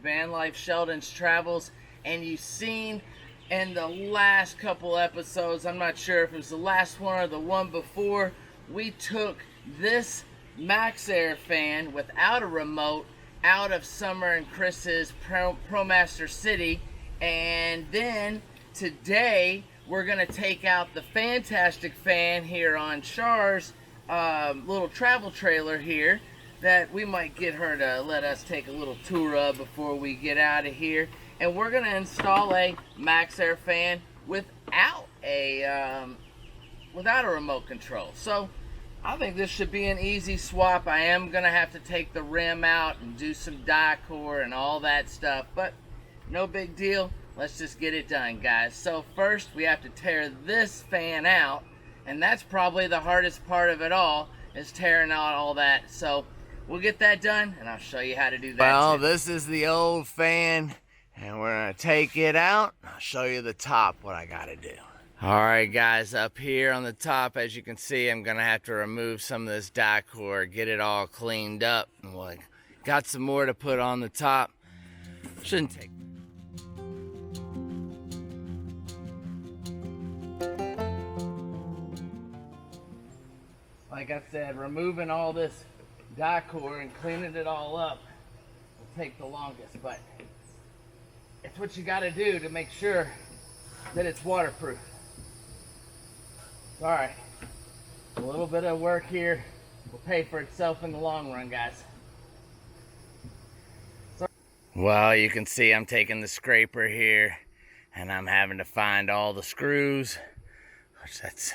Van Life Sheldon's Travels, and you've seen in the last couple episodes, I'm not sure if it was the last one or the one before, we took this MaxxAir fan without a remote out of Summer and Chris's ProMaster City, and then today we're gonna take out the fantastic fan here on Char's little travel trailer here that we might get her to let us take a little tour of before we get out of here, and we're gonna install a MaxxAir fan without a remote control. So I think this should be an easy swap. I am gonna have to take the rim out and do some die-core and all that stuff, but no big deal. Let's just get it done, guys. So first we have to tear this fan out, and that's probably the hardest part of it all, is tearing out all that. So we'll get that done, and I'll show you how to do that. Well, this is the old fan, and we're gonna take it out. I'll show you the top, what I gotta do. All right, guys, up here on the top, as you can see, I'm gonna have to remove some of this die-core, get it all cleaned up. Well, got some more to put on the top. Shouldn't take. Like I said, removing all this die-core and cleaning it all up will take the longest, but it's what you gotta do to make sure that it's waterproof. All right, a little bit of work here will pay for itself in the long run, guys. Well, you can see I'm taking the scraper here, and I'm having to find all the screws, which it's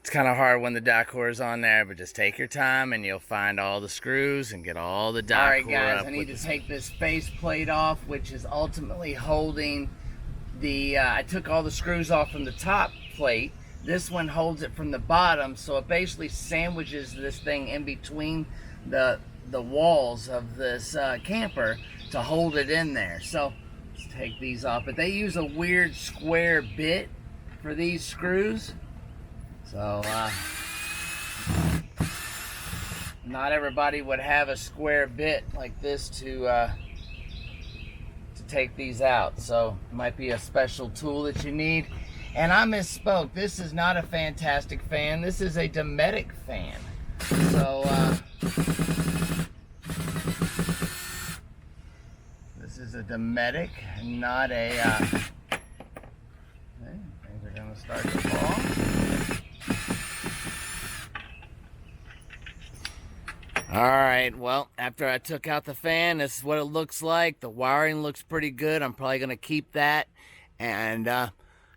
kind of hard when the die-core is on there, but just take your time and you'll find all the screws and get all the die-core. All right, guys, I need to take this face plate off, which is ultimately holding the, I took all the screws off from the top plate. This one holds it from the bottom, so it basically sandwiches this thing in between the walls of this camper to hold it in there. So let's take these off. But they use a weird square bit for these screws. So not everybody would have a square bit like this to take these out. So it might be a special tool that you need. And I misspoke. This is not a fantastic fan. This is a Domedic fan. So this is a Domedic, not a. Okay, things are gonna start to fall. All right. Well, after I took out the fan, this is what it looks like. The wiring looks pretty good. I'm probably gonna keep that, and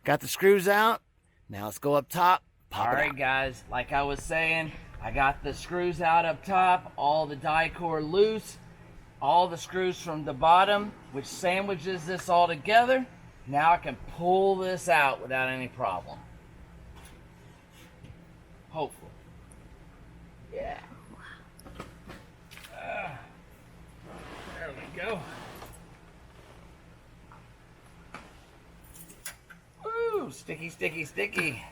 got the screws out. Now let's go up top. All right, guys, like I was saying, I got the screws out up top, all the die-core loose, all the screws from the bottom, which sandwiches this all together. Now I can pull this out without any problem. Hopefully. Yeah. There we go. Ooh, sticky, sticky, sticky.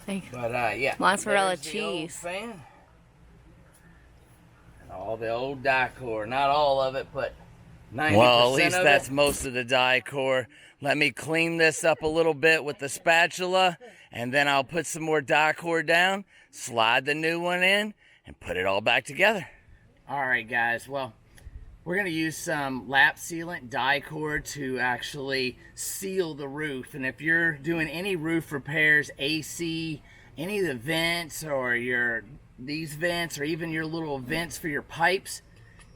Thank you. But yeah. Mozzarella cheese. Fan. And all the old die-core. Not all of it, but 90% Well, at least of that's it. most of the die-core. Let me clean this up a little bit with the spatula, and then I'll put some more die-core down, slide the new one in, and put it all back together. All right, guys. Well, we're going to use some lap sealant die-core to actually seal the roof. And if you're doing any roof repairs, AC, any of the vents or these vents or even your little vents for your pipes,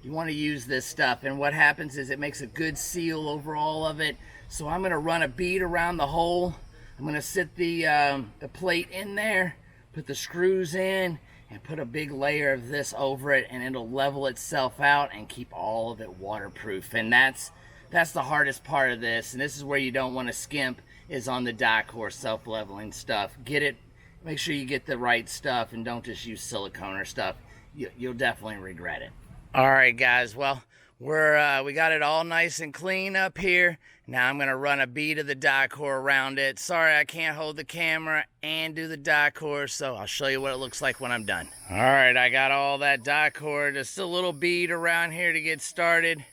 you want to use this stuff. And what happens is it makes a good seal over all of it. So I'm going to run a bead around the hole. I'm going to sit the plate in there, put the screws in, and put a big layer of this over it, and it'll level itself out and keep all of it waterproof. And that's the hardest part of this, and this is where you don't want to skimp, is on the die-core self-leveling stuff. Make sure you get the right stuff and don't just use silicone or stuff. You'll definitely regret it. All right, guys. Well, we got it all nice and clean up here. Now I'm going to run a bead of the die-core around it. Sorry, I can't hold the camera and do the die-core, so I'll show you what it looks like when I'm done. All right, I got all that die-core, just a little bead around here to get started.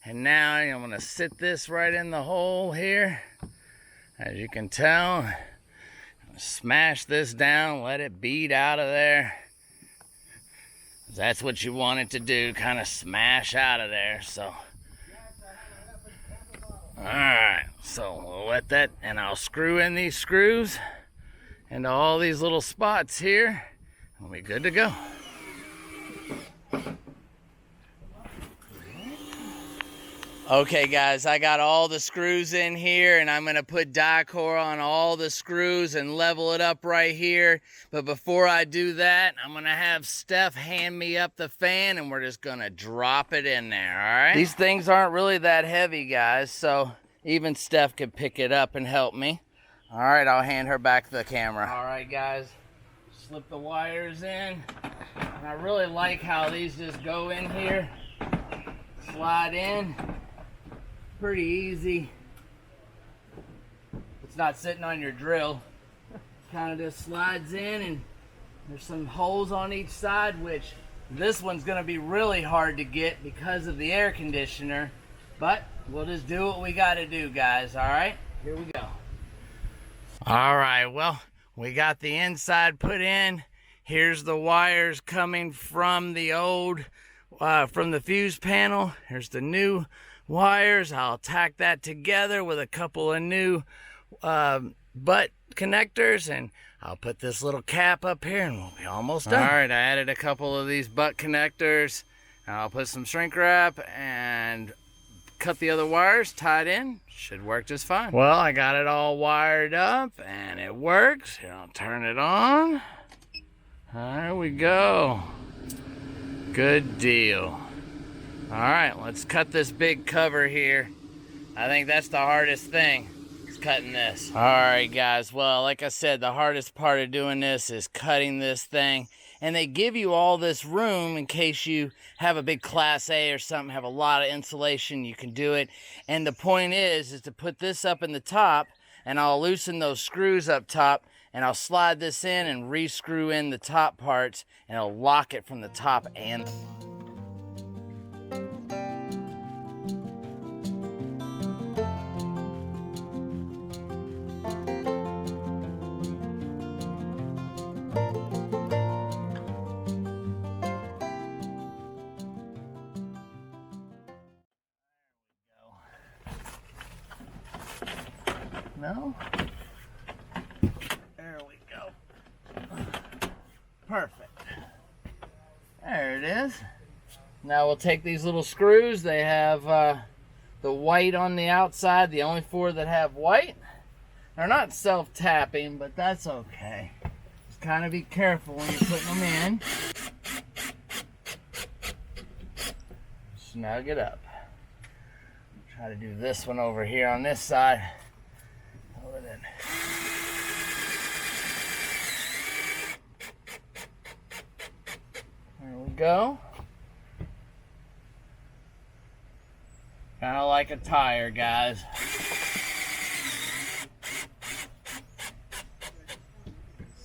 And now I'm gonna sit this right in the hole here. As you can tell, smash this down, let it bead out of there. That's what you want it to do, kind of smash out of there. So, all right, so we'll let that, and I'll screw in these screws into all these little spots here. We'll be good to go. Okay guys, I got all the screws in here, and I'm gonna put die-core on all the screws and level it up right here. But before I do that, I'm gonna have Steph hand me up the fan, and we're just gonna drop it in there, all right? These things aren't really that heavy, guys, so even Steph could pick it up and help me. All right, I'll hand her back the camera. All right, guys, slip the wires in. And I really like how these just go in here, slide in. Pretty easy. It's not sitting on your drill. Kind of just slides in, and there's some holes on each side, which this one's gonna be really hard to get because of the air conditioner, but we'll just do what we gotta do, guys. All right, here we go. All right, well, we got the inside put in. Here's the wires coming from the old, from the fuse panel. Here's the new wires. I'll tack that together with a couple of new butt connectors, and I'll put this little cap up here, and we'll be almost done. All right, I added a couple of these butt connectors. I'll put some shrink wrap and cut the other wires, tied in. Should work just fine. Well, I got it all wired up, and it works. Here, I'll turn it on. There we go. Good deal. All right, let's cut this big cover here. I think that's the hardest thing, is cutting this. All right, guys, well, like I said, the hardest part of doing this is cutting this thing. And they give you all this room in case you have a big Class A or something, have a lot of insulation, you can do it. And the point is to put this up in the top, and I'll loosen those screws up top, and I'll slide this in and re-screw in the top parts, and it'll lock it from the top and the bottom. No? There we go. Perfect. There it is. Now we'll take these little screws. They have the white on the outside, the only four that have white. They're not self-tapping, but that's okay. Just kind of be careful when you're putting them in. Snug it up. Try to do this one over here on this side. Hold it in. There we go. Kind of like a tire, guys.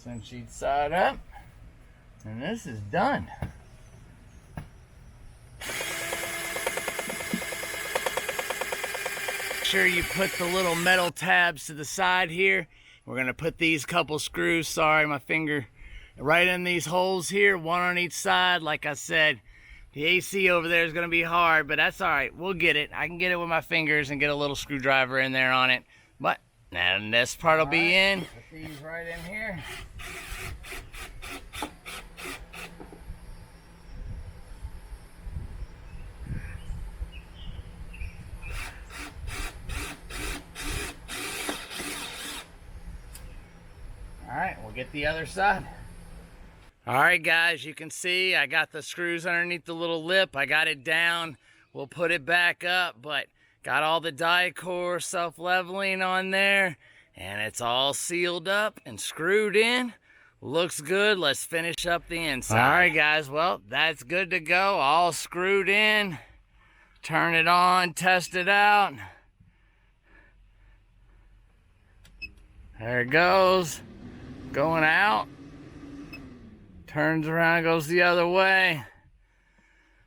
Cinch each side up, and this is done. Sure you put the little metal tabs to the side here. We're gonna put these couple screws, sorry my finger, right in these holes here, one on each side. Like I said, the AC over there is gonna be hard, but that's all right, we'll get it. I can get it with my fingers and get a little screwdriver in there on it. But now this part will be in. Put these right in here. All right, we'll get the other side. All right, guys, you can see I got the screws underneath the little lip. I got it down. We'll put it back up, but got all the die-core self-leveling on there, and it's all sealed up and screwed in. Looks good. Let's finish up the inside. All right, guys, well, that's good to go. All screwed in. Turn it on, test it out. There it goes. Going out, turns around, goes the other way.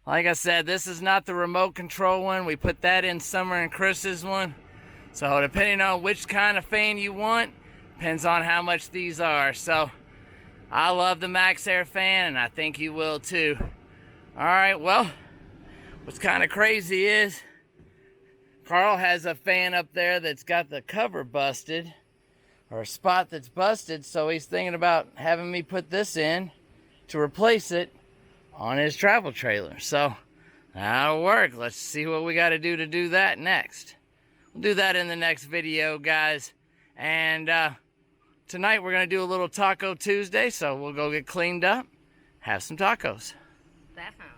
Like I said, this is not the remote control one. We put that in Summer and Chris's one. So depending on which kind of fan you want, depends on how much these are. So I love the Max Air fan, and I think you will too. All right, well, what's kind of crazy is Carl has a fan up there that's got the cover busted, or a spot that's busted, so he's thinking about having me put this in to replace it on his travel trailer. So that'll work. Let's see what we got to do that next. We'll do that in the next video, guys. And tonight we're going to do a little Taco Tuesday, so we'll go get cleaned up, have some tacos. Definitely.